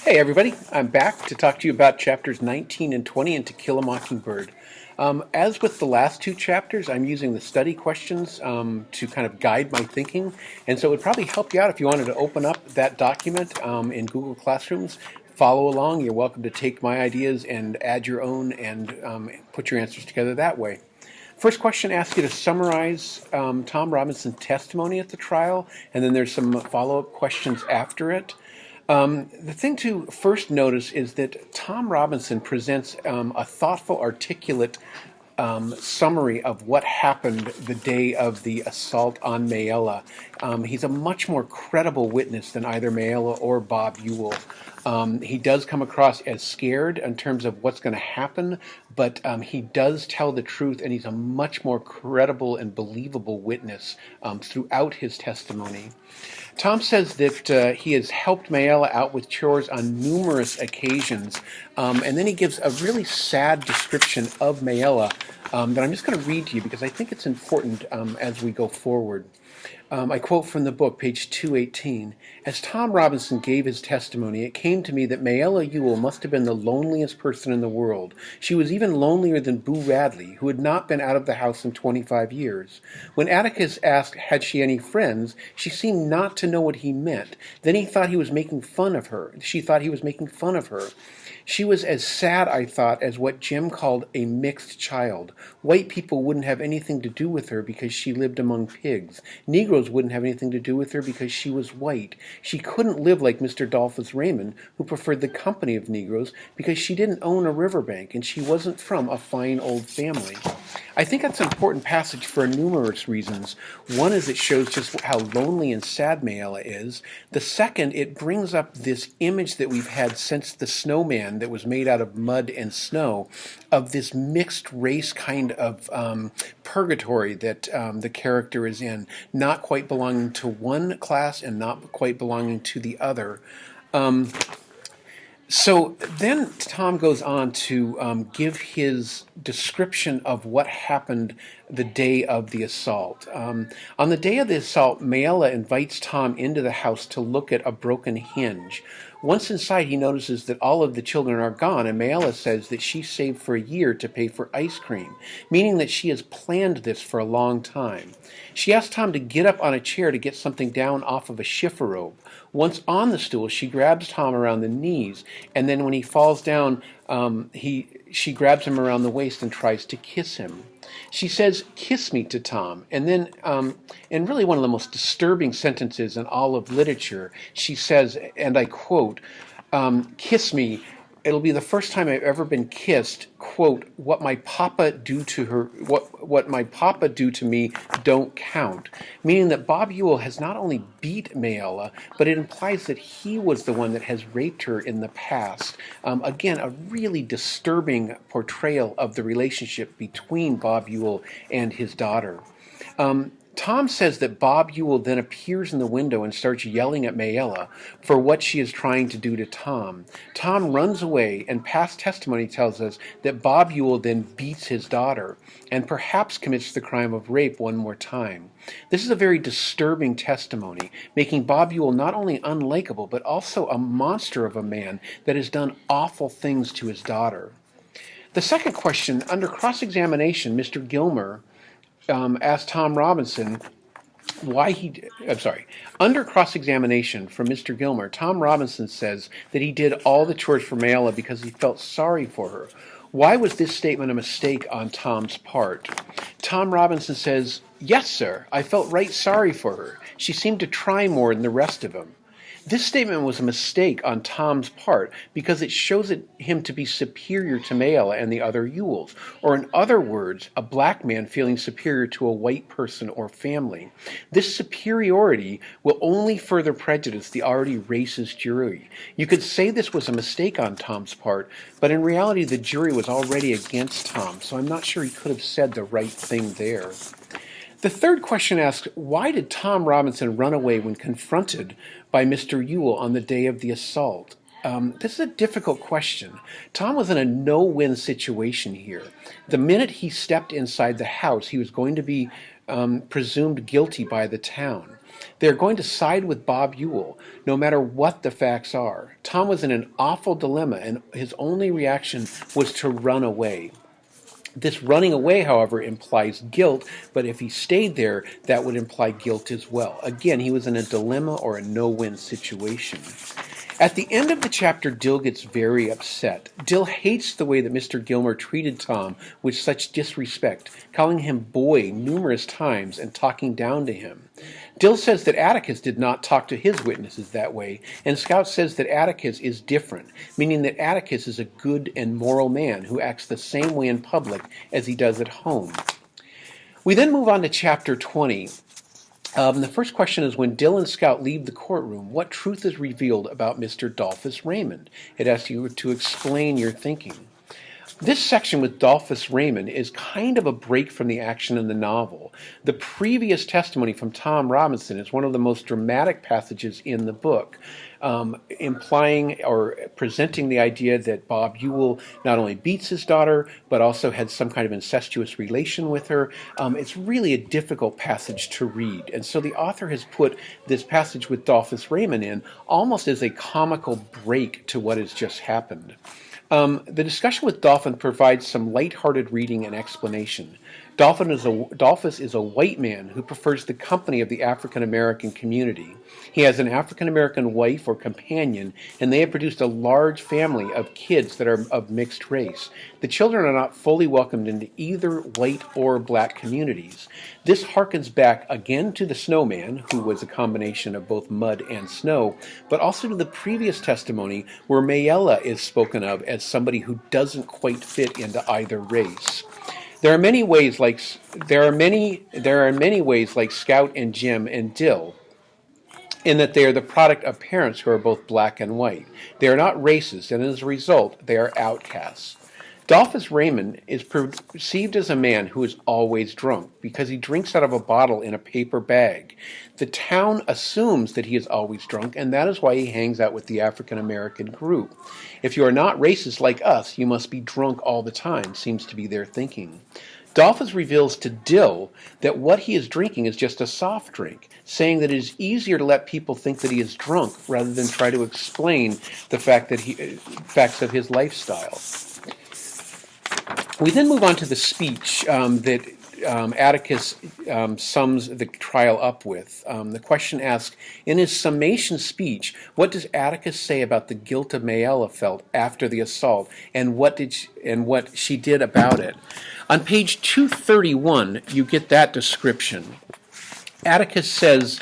Hey everybody, I'm back to talk to you about chapters 19 and 20 in To Kill a Mockingbird. As with the last two chapters, I'm using the study questions to kind of guide my thinking, and so it would probably help you out if you wanted to open up that document in Google Classrooms. Follow along. You're welcome to take my ideas and add your own and put your answers together that way. First question asks you to summarize Tom Robinson's testimony at the trial, and then there's some follow-up questions after it. The thing to first notice is that Tom Robinson presents a thoughtful, articulate summary of what happened the day of the assault on Mayella. He's a much more credible witness than either Mayella or Bob Ewell. He does come across as scared in terms of what's going to happen, but he does tell the truth, and he's a much more credible and believable witness throughout his testimony. Tom says that he has helped Mayella out with chores on numerous occasions, and then he gives a really sad description of Mayella that I'm just going to read to you because I think it's important as we go forward. I quote from the book, page 218. As Tom Robinson gave his testimony, it came to me that Mayella Ewell must have been the loneliest person in the world. She was even lonelier than Boo Radley, who had not been out of the house in 25 years. When Atticus asked had she any friends, she seemed not to know what he meant. Then he thought he was making fun of her. She thought he was making fun of her. She was as sad, I thought, as what Jim called a mixed child. White people wouldn't have anything to do with her because she lived among pigs. Negroes wouldn't have anything to do with her because she was white. She couldn't live like Mr. Dolphus Raymond, who preferred the company of Negroes, because she didn't own a riverbank and she wasn't from a fine old family. I think that's an important passage for numerous reasons. One is it shows just how lonely and sad Mayella is. The second, it brings up this image that we've had since the snowman that was made out of mud and snow, of this mixed race kind of purgatory that the character is in, not quite belonging to one class and not quite belonging to the other. So then Tom goes on to give his description of what happened the day of the assault. On the day of the assault, Mayella invites Tom into the house to look at a broken hinge. Once inside, he notices that all of the children are gone, and Mayella says that she saved for a year to pay for ice cream, meaning that she has planned this for a long time. She asks Tom to get up on a chair to get something down off of a chifforobe. Once on the stool, she grabs Tom around the knees, and then when he falls down, she grabs him around the waist and tries to kiss him. She says, "Kiss me," to Tom, and then, in really one of the most disturbing sentences in all of literature, she says, and I quote, "Kiss me. It'll be the first time I've ever been kissed. Quote, what my papa do to her, what my papa do to me don't count." Meaning that Bob Ewell has not only beat Mayella, but it implies that he was the one that has raped her in the past. Again, a really disturbing portrayal of the relationship between Bob Ewell and his daughter. Tom says that Bob Ewell then appears in the window and starts yelling at Mayella for what she is trying to do to Tom. Tom runs away, and past testimony tells us that Bob Ewell then beats his daughter and perhaps commits the crime of rape one more time. This is a very disturbing testimony, making Bob Ewell not only unlikable, but also a monster of a man that has done awful things to his daughter. The second question, under cross-examination, Mr. Gilmer asked Tom Robinson why he, I'm sorry, under cross-examination from Mr. Gilmer, Tom Robinson says that he did all the chores for Mayella because he felt sorry for her. Why was this statement a mistake on Tom's part? Tom Robinson says, "Yes, sir, I felt right sorry for her. She seemed to try more than the rest of them." This statement was a mistake on Tom's part because it shows him to be superior to Mayella and the other Ewells, or in other words, a black man feeling superior to a white person or family. This superiority will only further prejudice the already racist jury. You could say this was a mistake on Tom's part, but in reality the jury was already against Tom, so I'm not sure he could have said the right thing there. The third question asks, why did Tom Robinson run away when confronted by Mr. Ewell on the day of the assault? This is a difficult question. Tom was in a no-win situation here. The minute he stepped inside the house, he was going to be presumed guilty by the town. They're going to side with Bob Ewell, no matter what the facts are. Tom was in an awful dilemma, and his only reaction was to run away. This running away, however, implies guilt, but if he stayed there, that would imply guilt as well. Again, he was in a dilemma or a no-win situation. At the end of the chapter, Dill gets very upset. Dill hates the way that Mr. Gilmer treated Tom with such disrespect, calling him boy numerous times and talking down to him. Dill says that Atticus did not talk to his witnesses that way, and Scout says that Atticus is different, meaning that Atticus is a good and moral man who acts the same way in public as he does at home. We then move on to chapter 20. The first question is, when Dill and Scout leave the courtroom, what truth is revealed about Mr. Dolphus Raymond? It asks you to explain your thinking. This section with Dolphus Raymond is kind of a break from the action in the novel. The previous testimony from Tom Robinson is one of the most dramatic passages in the book, implying or presenting the idea that Bob Ewell not only beats his daughter, but also had some kind of incestuous relation with her. It's really a difficult passage to read, and so the author has put this passage with Dolphus Raymond in almost as a comical break to what has just happened. The discussion with Dolphin provides some lighthearted reading and explanation. Dolphus is a white man who prefers the company of the African American community. He has an African American wife or companion, and they have produced a large family of kids that are of mixed race. The children are not fully welcomed into either white or black communities. This harkens back again to the snowman, who was a combination of both mud and snow, but also to the previous testimony where Mayella is spoken of as somebody who doesn't quite fit into either race. There are many ways like Scout and Jim and Dill, in that they are the product of parents who are both black and white. They are not racist, and as a result, they are outcasts. Dolphus Raymond is perceived as a man who is always drunk because he drinks out of a bottle in a paper bag. The town assumes that he is always drunk, and that is why he hangs out with the African American group. If you are not racist like us, you must be drunk all the time, seems to be their thinking. Dolphus reveals to Dill that what he is drinking is just a soft drink, saying that it is easier to let people think that he is drunk rather than try to explain the facts of his lifestyle. We then move on to the speech that Atticus sums the trial up with. The question asks, in his summation speech, what does Atticus say about the guilt of Mayella felt after the assault, and what she did about it? On page 231, you get that description. Atticus says,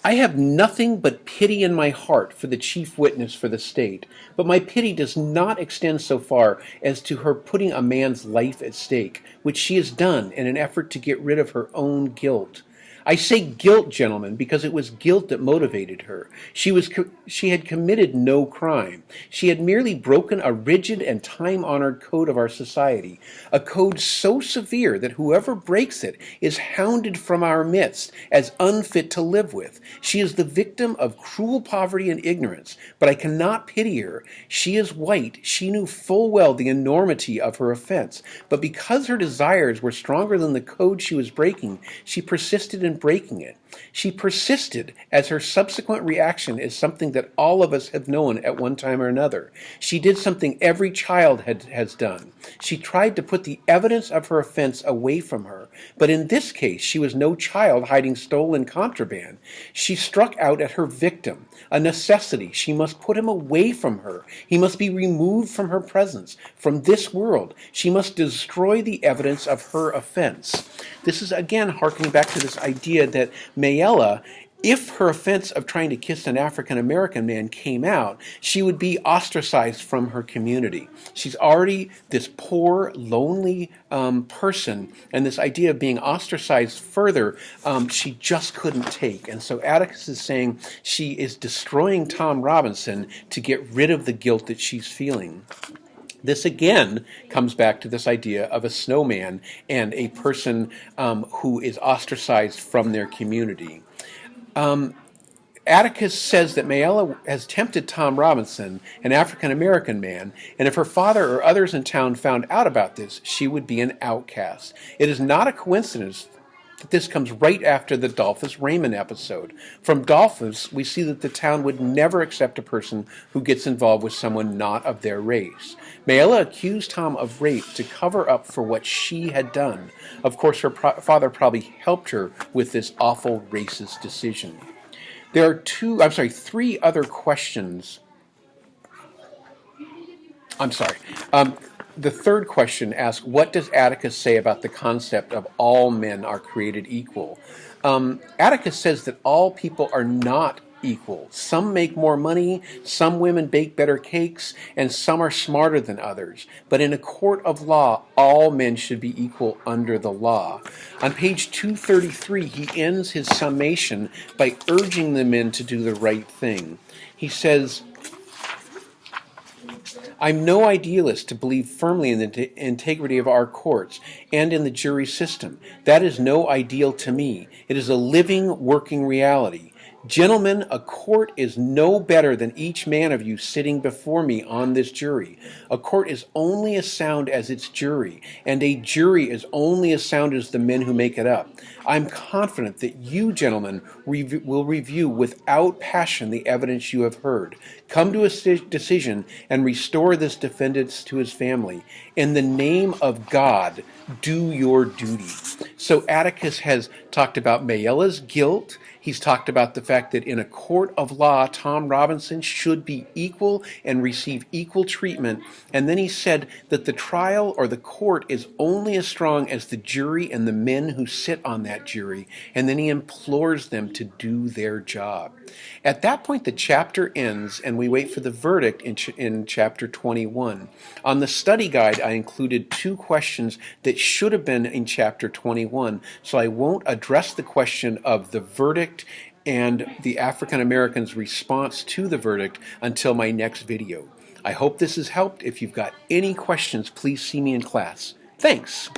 I have nothing but pity in my heart for the chief witness for the state, but my pity does not extend so far as to her putting a man's life at stake, which she has done in an effort to get rid of her own guilt. I say guilt, gentlemen, because it was guilt that motivated her. She had committed no crime. She had merely broken a rigid and time-honored code of our society, a code so severe that whoever breaks it is hounded from our midst as unfit to live with. She is the victim of cruel poverty and ignorance, but I cannot pity her. She is white. She knew full well the enormity of her offense, but because her desires were stronger than the code she was breaking, she persisted in breaking it. She persisted, as her subsequent reaction is something that all of us have known at one time or another. She did something every child has done. She tried to put the evidence of her offense away from her, but in this case she was no child hiding stolen contraband. She struck out at her victim, a necessity. She must put him away from her. He must be removed from her presence, from this world. She must destroy the evidence of her offense. This is again harkening back to this idea that Mayella, if her offense of trying to kiss an African American man came out, she would be ostracized from her community. She's already this poor, lonely person, and this idea of being ostracized further, she just couldn't take. And so Atticus is saying she is destroying Tom Robinson to get rid of the guilt that she's feeling. This again comes back to this idea of a snowman and a person who is ostracized from their community. Atticus says that Mayella has tempted Tom Robinson, an African-American man, and if her father or others in town found out about this, she would be an outcast. It is not a coincidence that this comes right after the Dolphus Raymond episode. From Dolphus, we see that the town would never accept a person who gets involved with someone not of their race. Mayella accused Tom of rape to cover up for what she had done. Of course, her father probably helped her with this awful racist decision. There are three other questions. I'm sorry. The third question asks, what does Atticus say about the concept of all men are created equal? Atticus says that all people are not equal. Some make more money, some women bake better cakes, and some are smarter than others. But in a court of law, all men should be equal under the law. On page 233, he ends his summation by urging the men to do the right thing. He says, I'm no idealist to believe firmly in the integrity of our courts and in the jury system. That is no ideal to me. It is a living, working reality. Gentlemen, a court is no better than each man of you sitting before me on this jury. A court is only as sound as its jury, and a jury is only as sound as the men who make it up. I'm confident that you, gentlemen, will review without passion the evidence you have heard. Come to a decision and restore this defendant to his family. In the name of God, do your duty. So Atticus has talked about Mayella's guilt. He's talked about the fact that in a court of law, Tom Robinson should be equal and receive equal treatment. And then he said that the trial or the court is only as strong as the jury and the men who sit on that jury. And then he implores them to do their job. At that point, the chapter ends, and we wait for the verdict in chapter 21. On the study guide, I included two questions that should have been in chapter 21, so I won't address the question of the verdict and the African Americans' response to the verdict until my next video. I hope this has helped. If you've got any questions, please see me in class. Thanks.